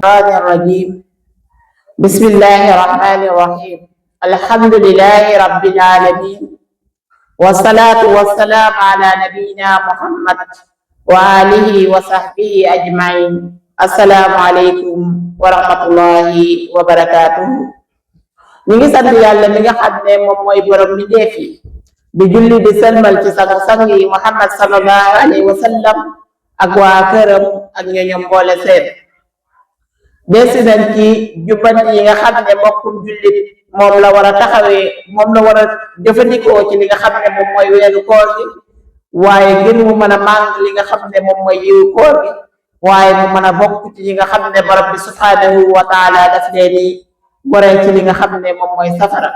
الشيطان الرجيم بسم الله الرحمن الرحيم الحمد لله رب العالمين والصلاة والسلام على نبينا محمد وآله وصحبه أجمعين السلام عليكم ورحمة الله وبركاته. ñi ngi sant yàlla mi nga xam ne moom mooy borom mi deefi di julli di selmal ci sang yi Muhammad sallallahu alayhi wa sallam ak waa këram ak ñoñom boole seen desi nañ ci jubbanti yi nga xam ne mbokkum jullit moom la war a taxawee moom la war a jëfandikoo ci li nga xam ne moom mooy weeru koor gi waaye ngir mu mën a màng li nga xam ne moom mooy yiwu koor gi waaye mu mën a bokk ci ñi nga xam ne borom bi subhanahu wa taala daf leeni goreel ci li nga xam ne moom mooy safara.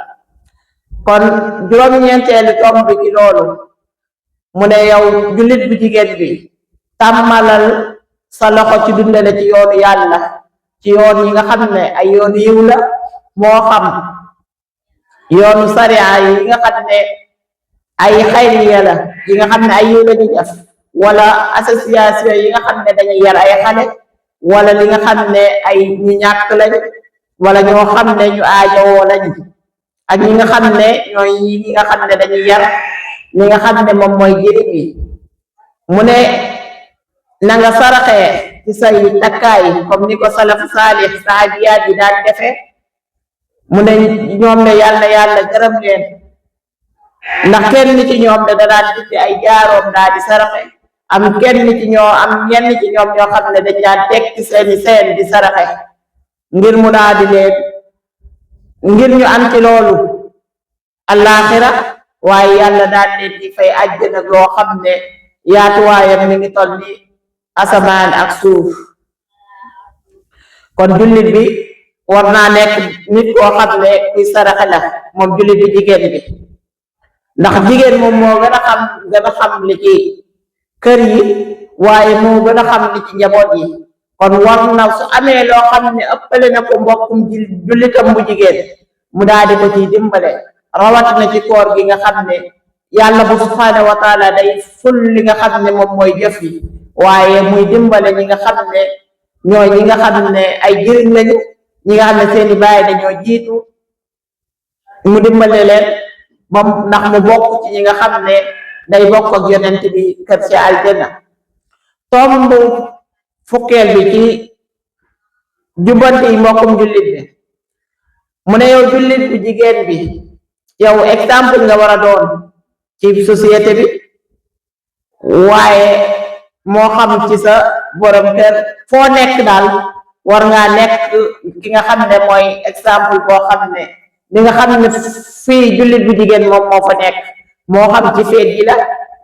kon juróom-ñeenteelu tomb bi ci loolu mu ne yow jullit bu jigéen bi tàmmalal sa loxo ci dundale ci yoonu yàlla ci yoon yi nga xam ne ay yoonu yiw la moo xam yoonu sariya yi nga xam ne ay xayriya la yi nga xam ne ay yiw la ñu def wala association yi nga xam ne dañuy yar ay xale wala li nga xam ne ay ñu ñàkk lañ wala ñoo xam ne ñu aajowoo lañ ak ñi nga xam ne ñooy ñi nga xam ne dañuy yar li nga xam ne moom mooy jëriñ yi mu ne na nga saraxee ci say takkaay comme ni ko salafu saalih saabiyaat yi daan defee mu ne ñoom ne yàlla gërëm leen ndax kenn ci ñoom ne da daan dindi ay jaaroom daal di saraxe am ñenn ci ñoom ñoo xam ne dañ daan teg ci seeni seen di saraxe ngir mu daal di leen ngir ñu am ci loolu àllaaxira waaye yàlla daal leen di fay àjjana loo xam ne yaatuwaayam mi ngi toll ni asamaan ak suuf. kon jullit bi war naa nekk nit koo xam ne kuy saraxe la moom jullit bi jigéen bi ndax jigéen moom moo gën a xam li ci kër yi waaye moo gën a xam li ci njaboot yi. kon war na su amee loo xam ne ëppale na ko mbokkum jullitam bu jigéen mu daal di ko ciy dimbale rawatina ci koor gi nga xam ne yàlla bu subhaanahu wa taala day ful li nga xam ne moom mooy jëf yi waaye muy dimbale ñi nga xam ne ñooy ñi nga xam ne ay jëriñ lañu ñi nga xam ne seeni baay dañoo jiitu mu dimbale leen moom ndax mu bokk ci ñi nga xam ne day bokk ak yonent bi kër ci aljanna. tomb fukkeel bi ci jubbanti yi mbokkum jullit bi mu ne yow jullit bu jigéen bi yow exemple nga war a doon ci société bi waaye moo xam ci sa borom kër foo nekk daal war ngaa nekk ki nga xam ne mooy exemple boo xam ne li nga xam ne fii jullit bu jigéen moom moo fa nekk moo xam ci feet yi la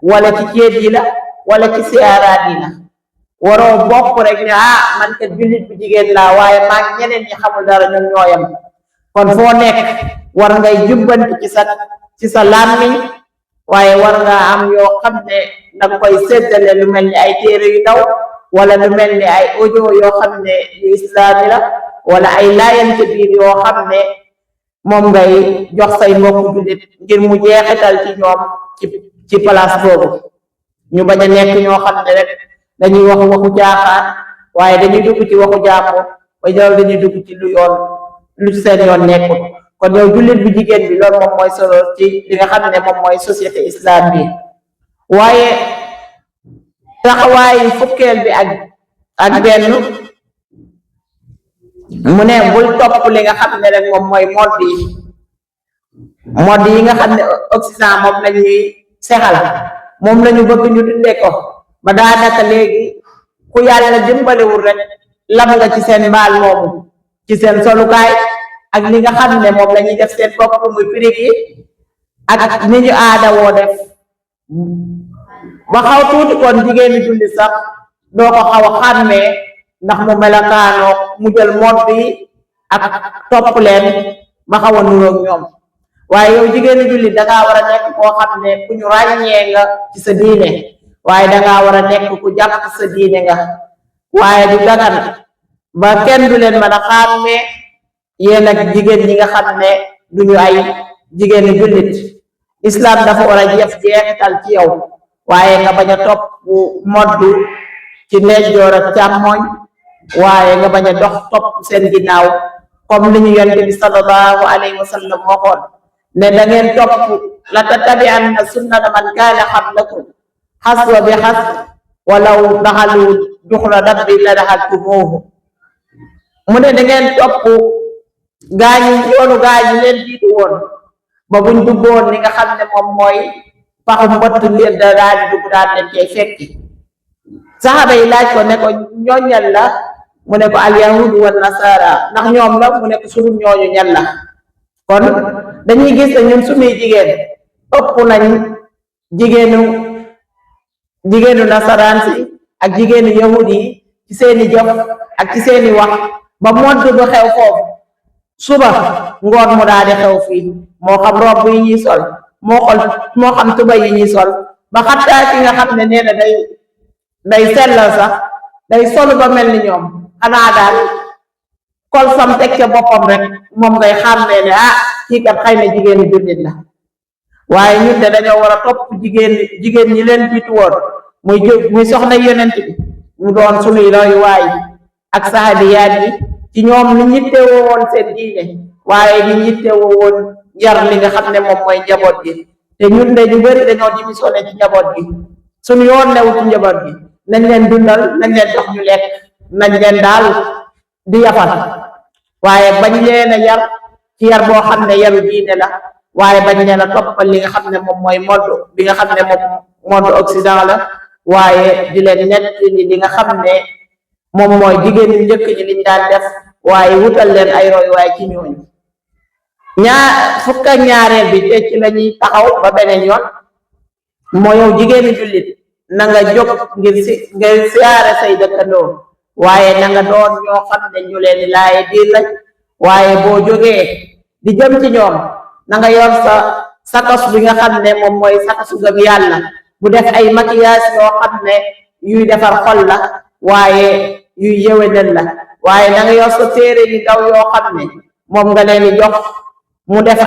wala ci ceet yi la wala ci siyaaraat yi la waroo bokk rek ne man kat jullit bu jigéen laa waaye maa ngi ñeneen ñi xamul dara ñoom ñooyam. kon foo nekk war ngay jubbanti ci sa làmmiñ waaye war nga am yoo xam ne danga koy séddale lu mel ni ay téere yu ndaw wala lu mel ni ay audio yoo xam ne yu islaami la wala ay laayante biir yoo xam ne moom ngay jox say mbokku jullit ngir mu jeexital ci ñoom ci place boobu ñu bañ a nekk ñoo xam ne rek dañuy waxu jaaxaan waaye dañuy dugg ci waxu jàmbur ba ñëw dañuy dugg ci lu seen yoon nekkul. kon yow jullit bu jigéen bi loolu moom mooy solo ci li nga xam ne moom mooy société islam bi waaye taxawaayu fukkeel bi ak benn mu ne bul topp li nga xam ne rek moom mooy mode yi nga xam ne Occident moom la ñuy sexal moom la ñu bëgg ñu dundee ko ba daanaka léegi ku yàlla dimbalewul rek lam nga ci seen mbaal moomu ci seen solukaay ak li nga xam ne moom la ñuy def seen bopp muy pirig yi ak ni ñu aada woo def ba xaw tuuti kon jigéen ñi julli sax doo ko xaw a xàmmee ndax mu melakaanoo mu jël mode bi ak topp leen ba xaw a nuroog ñoom waaye yow jigéen ñi julli dangaa war a nekk koo xam ne ku ñu ràññee nga ci sa diine waaye dangaa war a nekk ku jàpp sa diine nga waaye du dagan ba kenn du leen mën a xàmmee yéen ak jigéen ñi nga xam ne duñu ay jigéeni jullit islam dafa war a jeexital ci yow waaye nga bañ a topp moddu ci ndeyjoor ak càmmooñ waaye nga bañ a dox topp seen ginnaaw comme li ñu yonent bi sallallahu alayhi wa sallam waxoon ne da ngeen topp la tattabi'anna sunnata man kaana qablakum xaswa bi xas walaw daxalu duxra dabbi la daxaltumuuhu mu ne da ngeen topp gaañu yoonu gaañu leen jiitu woon ba buñ duggoon li nga xam ne moom mooy paxu mbott leen da daal di dugg daal leen cay fekki saxaaba yi laaj ko ne ko ñooñal la mu ne ko al yahud wa nasara ndax ñoom la mu ne ko sunu ñooñu ñan la kon dañuy gis ne ñun suñuy jigéen ëpp nañ jigéenu nasaraan si ak jigéenu yahud yi ci seeni jëf ak ci seeni wax ba modd bu xew foofu suba ngoon mu daal di xew fii moo xam robb yi ñuy sol moo xam tuba yi ñuy sol ba xattaa ki nga xam ne nee na day sellal sax day solu ba mel ni ñoom xanaa daal kol sam teg ca boppam rek moom ngay xàmmee ne kii kat xëy na jigéenu jullit la waaye ñun de dañoo war a topp jigéen ñi leen jiitu woon muy soxna yonent bi mu doon sunuy royuwaay ak sahabiyaat yi ci ñoom ni ñittewoo woon seen diine waaye ni ñittewoo woon yar li nga xam ne moom mooy njaboot gi te ñun de ñu bëri dañoo démissionné ci njaboot gi suñu yoon newu ci njaboot gi nañ leen dundal nañ leen jox ñu lekk nañ leen daal di yafal waaye bañ leen a yar ci yar boo xam ne yaru diine la waaye bañ leen a toppal li nga xam ne moom mooy mode bi nga xam ne moom mode occident la waaye di leen nett li nga xam ne moom mooy jigéen ñi njëkk ñi liñ daan def waaye wutal leen ay roy waaye ci ñooñu fukk ak ñaareel bi te ci la ñuy taxaw ba beneen yoon moo yow jigéenu jullit na nga jóg ngir siyaare say dëkkandoo waaye na nga doon ñoo xam ne ñu leen di laaye biir lañ waaye boo jógee di jëm ci ñoom na nga yor sa sakos bi nga xam ne moom mooy sakosu gëm yàlla bu def ay maquillage yoo xam ne yuy defar xol la waaye yuy yëwénal la waaye na nga yor sa téere yu ndaw yoo xam ne moom nga leen di jox muy def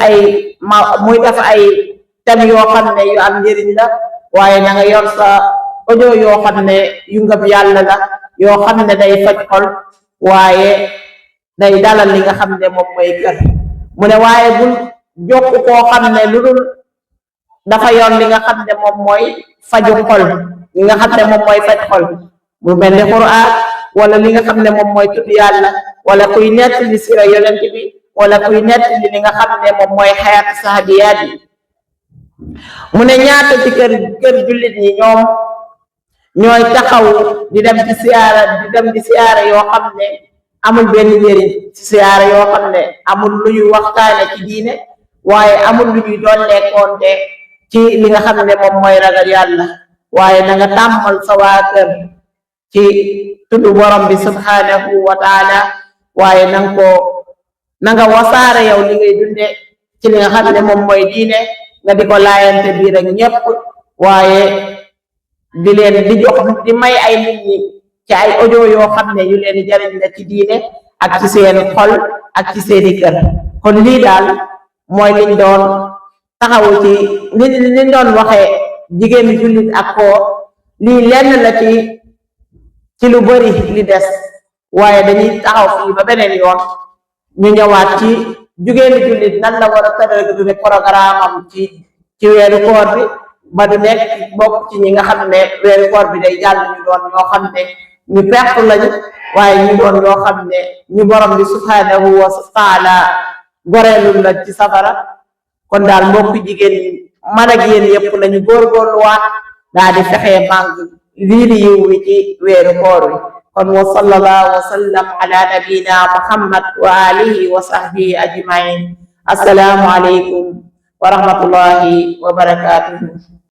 ay thèmes yoo xam ne yu am njëriñ la waaye na nga yor sa audio yoo xam ne yu ngëm yàlla la yoo xam ne day faj xol waaye day dalal li nga xam ne moom mooy kër mu ne waaye bul jokk koo xam ne lu dul dafa yor li nga xam ne moom mooy faju xol li nga xam ne moom mooy faj xol mu mel ni Qur'an wala li nga xam ne moom mooy tudd yàlla wala kuy nett li sira yonent bi wala kuy nett li nga xam ne moom mooy xayaat sahabiyaat yi mu ne ñaata ci kër jullit ñi ñoom ñooy taxaw di dem di siyaara yoo xam ne amul benn njëriñ ci siyaara yoo xam ne amul lu ñuy waxtaane ci diine waaye amul lu ñuy doon lekkoonte ci li nga xam ne moom mooy ragal yàlla waaye na nga tàmmal sa waa kër ci tudd borom bi subhanahu wa taala waaye na nga wasaare yow li ngay dunde ci li nga xam ne moom mooy diine nga di ko laayante biir ak ñépp waaye di leen di jox di may ay nit ñi ci ay audio yoo xam ne yu leen di jariñ la ci diine ak ci seen xol ak ci seeni kër kon lii daal mooy liñ doon taxawu ci liñ doon waxee jigéenu jullit ak koor lii lenn la ci lu bari li des waaye dañuy taxaw fii ba beneen yoon ñu ñëwaat ci jigéenu jullit nan la war a tëral programme am ci weeru koor bi ba du nekk bokk ci ñi nga xam ne weeru koor bi day jàll ñu doon ñoo xam ne ñu perte lañu waaye ñu doon ñoo xam ne ñu borom bi subhanahu wa taala goreelul la ci safara kon daal mbokk jigéen ñi man ak yéen yëpp nañu góorgóorluwaat daal di fexee màng lii di yiw wi ci weeru koor wi kon wa sallallahu wa sallam ala nabina muhammad wa alihi wa sahbihi ajmain assalaamu aleykum wa rahmatullahi wa barakatuhu